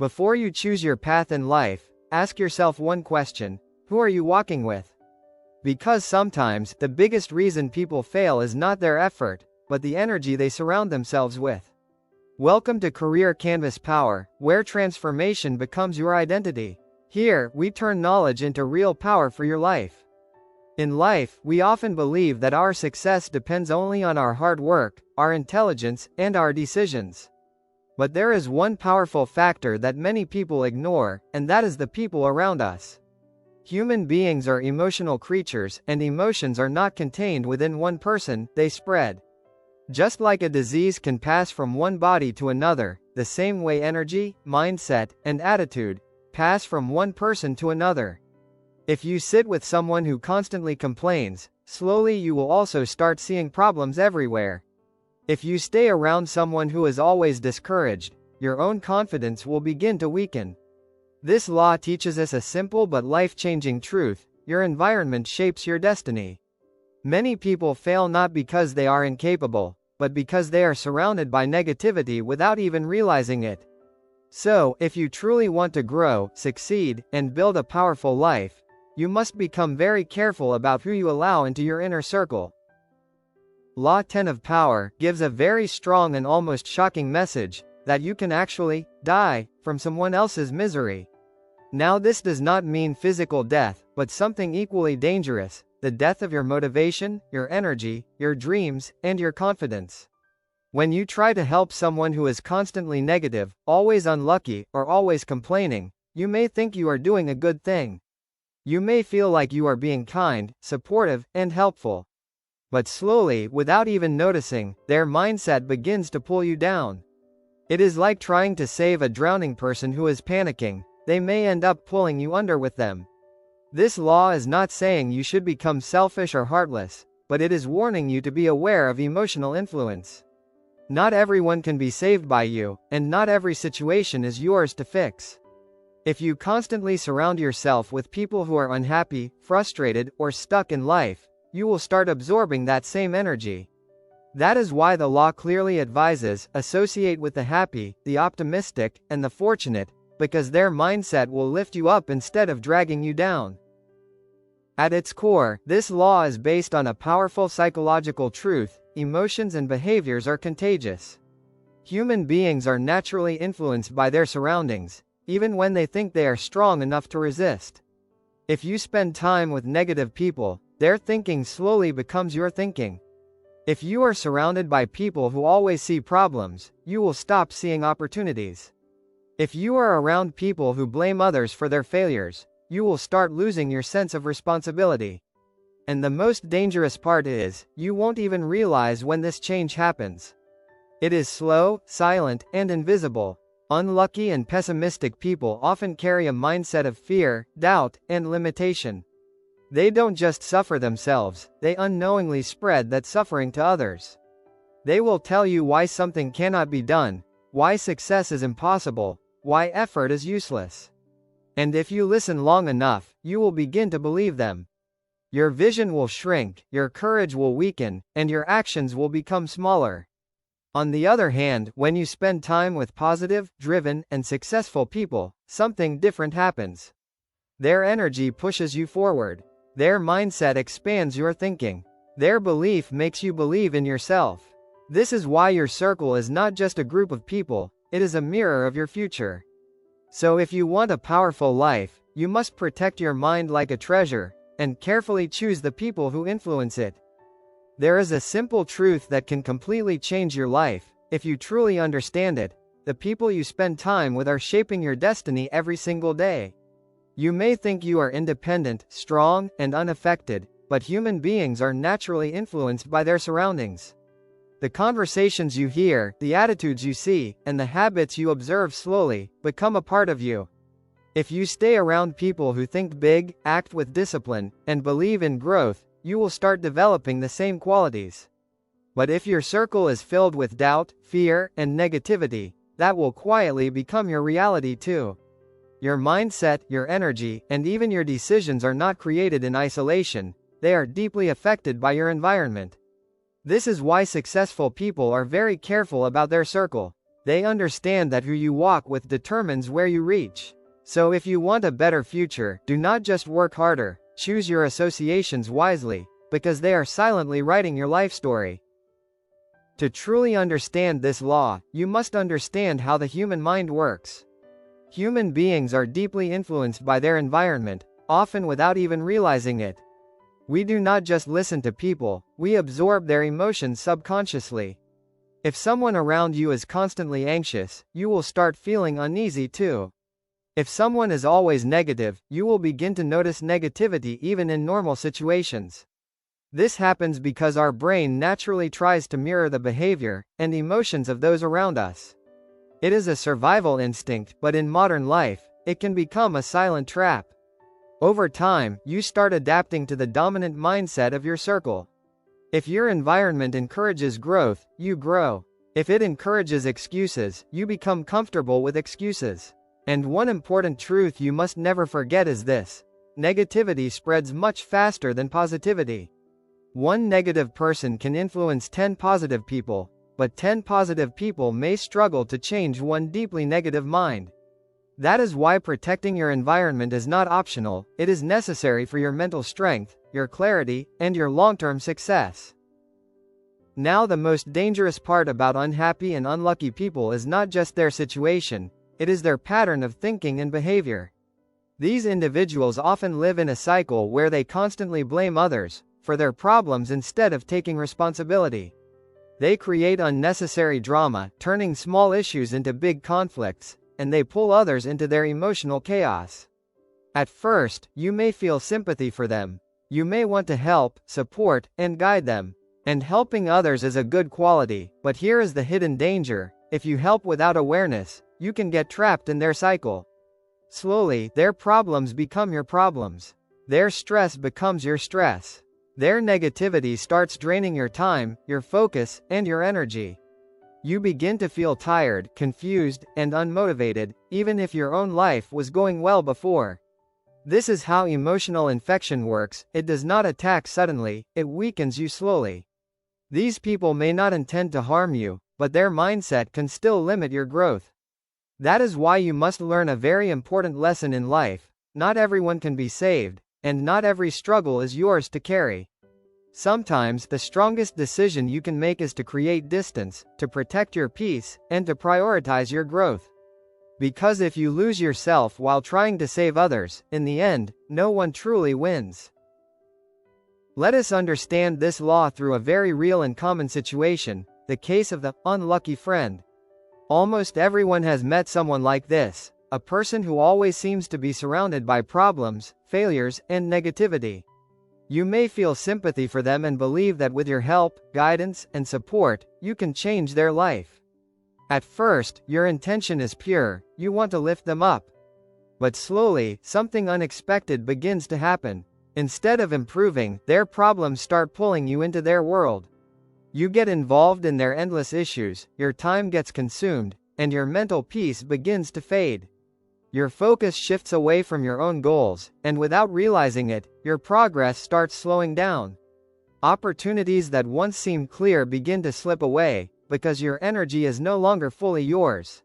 Before you choose your path in life, ask yourself one question: who are you walking with? Because sometimes, the biggest reason people fail is not their effort, but the energy they surround themselves with. Welcome to Career Canvas Power, where transformation becomes your identity. Here, we turn knowledge into real power for your life. In life, we often believe that our success depends only on our hard work, our intelligence, and our decisions. But there is one powerful factor that many people ignore, and that is the people around us. Human beings are emotional creatures, and emotions are not contained within one person, they spread. Just like a disease can pass from one body to another, the same way energy, mindset, and attitude pass from one person to another. If you sit with someone who constantly complains, slowly you will also start seeing problems everywhere. If you stay around someone who is always discouraged, your own confidence will begin to weaken. This law teaches us a simple but life-changing truth: your environment shapes your destiny. Many people fail not because they are incapable, but because they are surrounded by negativity without even realizing it. So, if you truly want to grow, succeed, and build a powerful life, you must become very careful about who you allow into your inner circle. Law 10 of Power gives a very strong and almost shocking message, that you can actually die from someone else's misery. Now this does not mean physical death, but something equally dangerous: the death of your motivation, your energy, your dreams, and your confidence. When you try to help someone who is constantly negative, always unlucky, or always complaining, you may think you are doing a good thing. You may feel like you are being kind, supportive, and helpful. But slowly, without even noticing, their mindset begins to pull you down. It is like trying to save a drowning person who is panicking. They may end up pulling you under with them. This law is not saying you should become selfish or heartless, but it is warning you to be aware of emotional influence. Not everyone can be saved by you, and not every situation is yours to fix. If you constantly surround yourself with people who are unhappy, frustrated, or stuck in life, you will start absorbing that same energy. That is why the law clearly advises: associate with the happy, the optimistic, and the fortunate, because their mindset will lift you up instead of dragging you down. At its core, this law is based on a powerful psychological truth: emotions and behaviors are contagious. Human beings are naturally influenced by their surroundings, even when they think they are strong enough to resist. If you spend time with negative people, their thinking slowly becomes your thinking. If you are surrounded by people who always see problems, you will stop seeing opportunities. If you are around people who blame others for their failures, you will start losing your sense of responsibility. And the most dangerous part is, you won't even realize when this change happens. It is slow, silent, and invisible. Unlucky and pessimistic people often carry a mindset of fear, doubt, and limitation. They don't just suffer themselves, they unknowingly spread that suffering to others. They will tell you why something cannot be done, why success is impossible, why effort is useless. And if you listen long enough, you will begin to believe them. Your vision will shrink, your courage will weaken, and your actions will become smaller. On the other hand, when you spend time with positive, driven, and successful people, something different happens. Their energy pushes you forward. Their mindset expands your thinking. Their belief makes you believe in yourself. This is why your circle is not just a group of people, it is a mirror of your future. So if you want a powerful life, you must protect your mind like a treasure, and carefully choose the people who influence it. There is a simple truth that can completely change your life, if you truly understand it: the people you spend time with are shaping your destiny every single day. You may think you are independent, strong, and unaffected, but human beings are naturally influenced by their surroundings. The conversations you hear, the attitudes you see, and the habits you observe slowly become a part of you. If you stay around people who think big, act with discipline, and believe in growth, you will start developing the same qualities. But if your circle is filled with doubt, fear, and negativity, that will quietly become your reality too. Your mindset, your energy, and even your decisions are not created in isolation, they are deeply affected by your environment. This is why successful people are very careful about their circle. They understand that who you walk with determines where you reach. So if you want a better future, do not just work harder, choose your associations wisely, because they are silently writing your life story. To truly understand this law, you must understand how the human mind works. Human beings are deeply influenced by their environment, often without even realizing it. We do not just listen to people, we absorb their emotions subconsciously. If someone around you is constantly anxious, you will start feeling uneasy too. If someone is always negative, you will begin to notice negativity even in normal situations. This happens because our brain naturally tries to mirror the behavior and emotions of those around us. It is a survival instinct, but in modern life, it can become a silent trap. Over time, you start adapting to the dominant mindset of your circle. If your environment encourages growth, you grow. If it encourages excuses, you become comfortable with excuses. And one important truth you must never forget is this: negativity spreads much faster than positivity. One negative person can influence 10 positive people, but 10 positive people may struggle to change one deeply negative mind. That is why protecting your environment is not optional, it is necessary for your mental strength, your clarity, and your long-term success. Now, the most dangerous part about unhappy and unlucky people is not just their situation, it is their pattern of thinking and behavior. These individuals often live in a cycle where they constantly blame others for their problems instead of taking responsibility. They create unnecessary drama, turning small issues into big conflicts, and they pull others into their emotional chaos. At first, you may feel sympathy for them. You may want to help, support, and guide them. And helping others is a good quality, but here is the hidden danger: if you help without awareness, you can get trapped in their cycle. Slowly, their problems become your problems. Their stress becomes your stress. Their negativity starts draining your time, your focus, and your energy. You begin to feel tired, confused, and unmotivated, even if your own life was going well before. This is how emotional infection works: it does not attack suddenly, it weakens you slowly. These people may not intend to harm you, but their mindset can still limit your growth. That is why you must learn a very important lesson in life: not everyone can be saved, and not every struggle is yours to carry. Sometimes the strongest decision you can make is to create distance, to protect your peace, and to prioritize your growth. Because if you lose yourself while trying to save others, in the end, no one truly wins. Let us understand this law through a very real and common situation: the case of the unlucky friend. Almost everyone has met someone like this, a person who always seems to be surrounded by problems, failures, and negativity. You may feel sympathy for them and believe that with your help, guidance, and support, you can change their life. At first, your intention is pure, you want to lift them up. But slowly, something unexpected begins to happen. Instead of improving, their problems start pulling you into their world. You get involved in their endless issues, your time gets consumed, and your mental peace begins to fade. Your focus shifts away from your own goals, and without realizing it, your progress starts slowing down. Opportunities that once seemed clear begin to slip away, because your energy is no longer fully yours.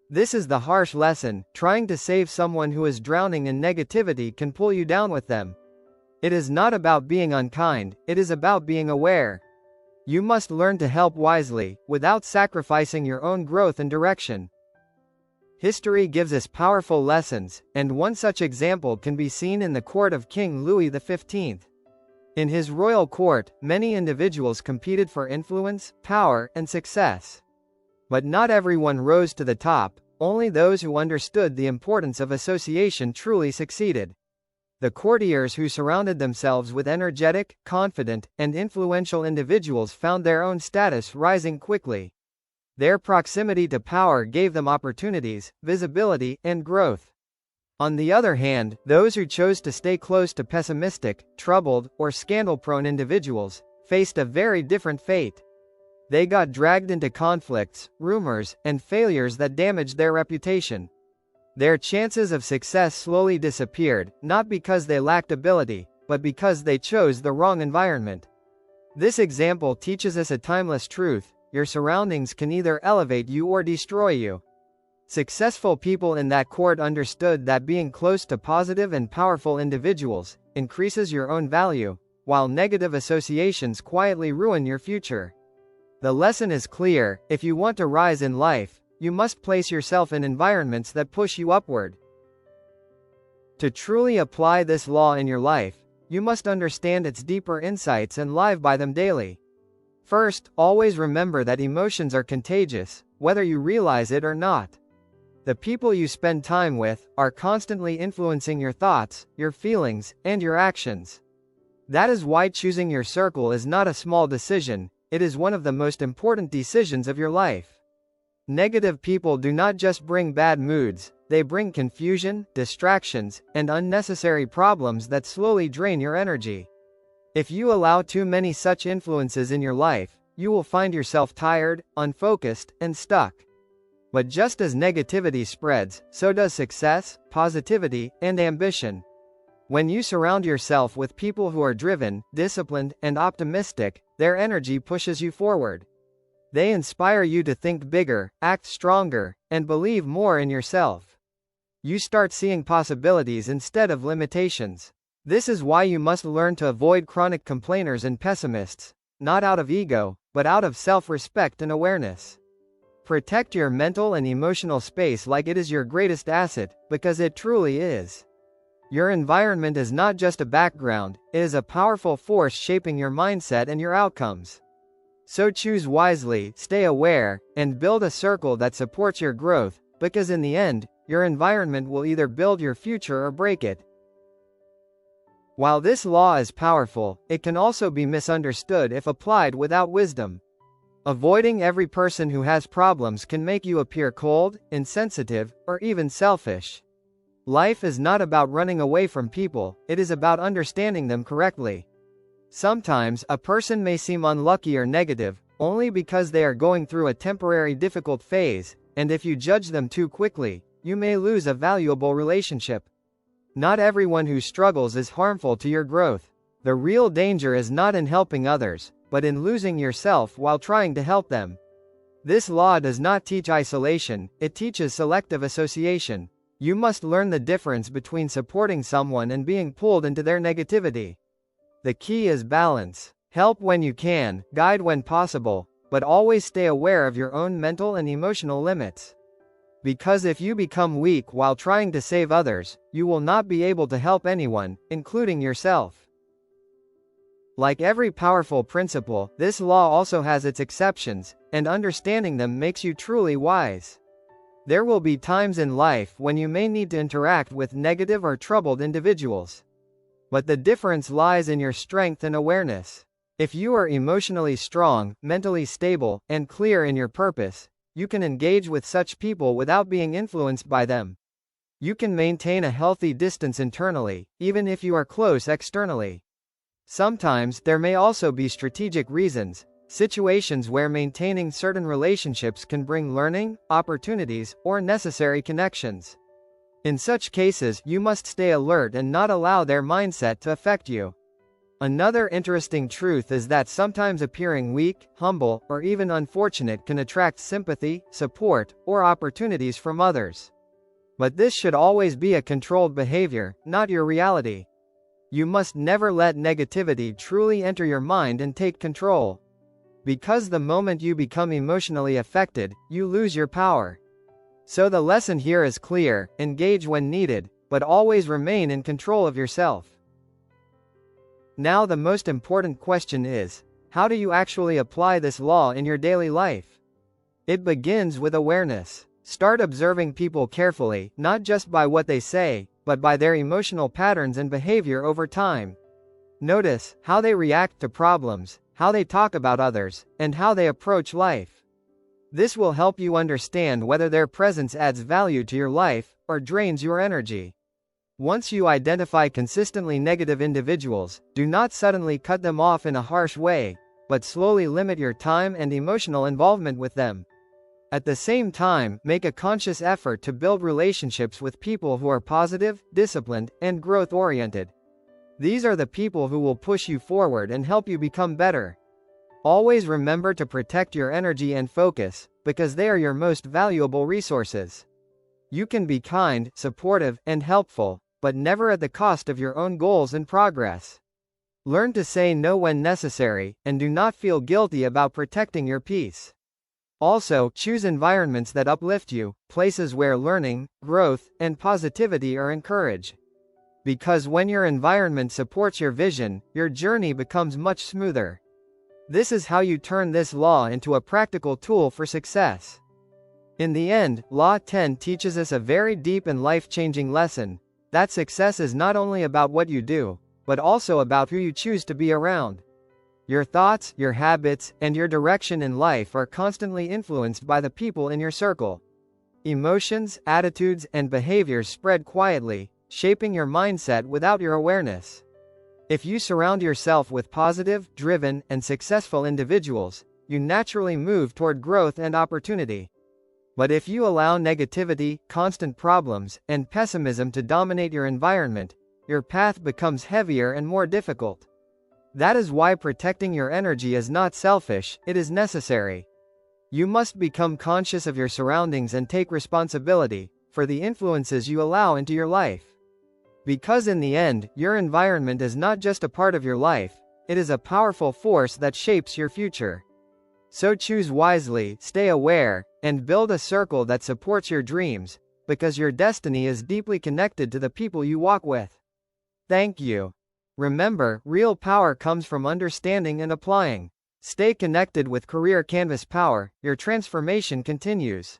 This is the harsh lesson: trying to save someone who is drowning in negativity can pull you down with them. It is not about being unkind, it is about being aware. You must learn to help wisely, without sacrificing your own growth and direction. History gives us powerful lessons, and one such example can be seen in the court of King Louis XV. In his royal court, many individuals competed for influence, power, and success. But not everyone rose to the top, only those who understood the importance of association truly succeeded. The courtiers who surrounded themselves with energetic, confident, and influential individuals found their own status rising quickly. Their proximity to power gave them opportunities, visibility, and growth. On the other hand, those who chose to stay close to pessimistic, troubled, or scandal-prone individuals faced a very different fate. They got dragged into conflicts, rumors, and failures that damaged their reputation. Their chances of success slowly disappeared, not because they lacked ability, but because they chose the wrong environment. This example teaches us a timeless truth: your surroundings can either elevate you or destroy you. Successful people in that court understood that being close to positive and powerful individuals increases your own value, while negative associations quietly ruin your future. The lesson is clear: if you want to rise in life, you must place yourself in environments that push you upward. To truly apply this law in your life, you must understand its deeper insights and live by them daily. First, always remember that emotions are contagious, whether you realize it or not. The people you spend time with are constantly influencing your thoughts, your feelings, and your actions. That is why choosing your circle is not a small decision, it is one of the most important decisions of your life. Negative people do not just bring bad moods, they bring confusion, distractions, and unnecessary problems that slowly drain your energy. If you allow too many such influences in your life, you will find yourself tired, unfocused, and stuck. But just as negativity spreads, so does success, positivity, and ambition. When you surround yourself with people who are driven, disciplined, and optimistic, their energy pushes you forward. They inspire you to think bigger, act stronger, and believe more in yourself. You start seeing possibilities instead of limitations. This is why you must learn to avoid chronic complainers and pessimists, not out of ego, but out of self-respect and awareness. Protect your mental and emotional space like it is your greatest asset, because it truly is. Your environment is not just a background, it is a powerful force shaping your mindset and your outcomes. So choose wisely, stay aware, and build a circle that supports your growth, because in the end, your environment will either build your future or break it. While this law is powerful, it can also be misunderstood if applied without wisdom. Avoiding every person who has problems can make you appear cold, insensitive, or even selfish. Life is not about running away from people, it is about understanding them correctly. Sometimes, a person may seem unlucky or negative, only because they are going through a temporary difficult phase, and if you judge them too quickly, you may lose a valuable relationship. Not everyone who struggles is harmful to your growth. The real danger is not in helping others, but in losing yourself while trying to help them. This law does not teach isolation, it teaches selective association. You must learn the difference between supporting someone and being pulled into their negativity. The key is balance. Help when you can, guide when possible, but always stay aware of your own mental and emotional limits. Because if you become weak while trying to save others, you will not be able to help anyone, including yourself. Like every powerful principle, this law also has its exceptions, and understanding them makes you truly wise. There will be times in life when you may need to interact with negative or troubled individuals. But the difference lies in your strength and awareness. If you are emotionally strong, mentally stable, and clear in your purpose, you can engage with such people without being influenced by them. You can maintain a healthy distance internally, even if you are close externally. Sometimes there may also be strategic reasons, situations where maintaining certain relationships can bring learning, opportunities, or necessary connections. In such cases, you must stay alert and not allow their mindset to affect you. Another interesting truth is that sometimes appearing weak, humble, or even unfortunate can attract sympathy, support, or opportunities from others. But this should always be a controlled behavior, not your reality. You must never let negativity truly enter your mind and take control. Because the moment you become emotionally affected, you lose your power. So the lesson here is clear: engage when needed, but always remain in control of yourself. Now the most important question is, how do you actually apply this law in your daily life? It begins with awareness. Start observing people carefully, not just by what they say, but by their emotional patterns and behavior over time. Notice how they react to problems, how they talk about others, and how they approach life. This will help you understand whether their presence adds value to your life, or drains your energy. Once you identify consistently negative individuals, do not suddenly cut them off in a harsh way, but slowly limit your time and emotional involvement with them. At the same time, make a conscious effort to build relationships with people who are positive, disciplined, and growth-oriented. These are the people who will push you forward and help you become better. Always remember to protect your energy and focus, because they are your most valuable resources. You can be kind, supportive, and helpful, but never at the cost of your own goals and progress. Learn to say no when necessary, and do not feel guilty about protecting your peace. Also, choose environments that uplift you, places where learning, growth, and positivity are encouraged. Because when your environment supports your vision, your journey becomes much smoother. This is how you turn this law into a practical tool for success. In the end, Law 10 teaches us a very deep and life-changing lesson, that success is not only about what you do, but also about who you choose to be around. Your thoughts, your habits, and your direction in life are constantly influenced by the people in your circle. Emotions, attitudes, and behaviors spread quietly, shaping your mindset without your awareness. If you surround yourself with positive, driven, and successful individuals, you naturally move toward growth and opportunity. But if you allow negativity, constant problems, and pessimism to dominate your environment, your path becomes heavier and more difficult. That is why protecting your energy is not selfish, it is necessary. You must become conscious of your surroundings and take responsibility for the influences you allow into your life. Because in the end, your environment is not just a part of your life, it is a powerful force that shapes your future. So choose wisely, stay aware, and build a circle that supports your dreams, because your destiny is deeply connected to the people you walk with. Thank you. Remember, real power comes from understanding and applying. Stay connected with Career Canvas Power, your transformation continues.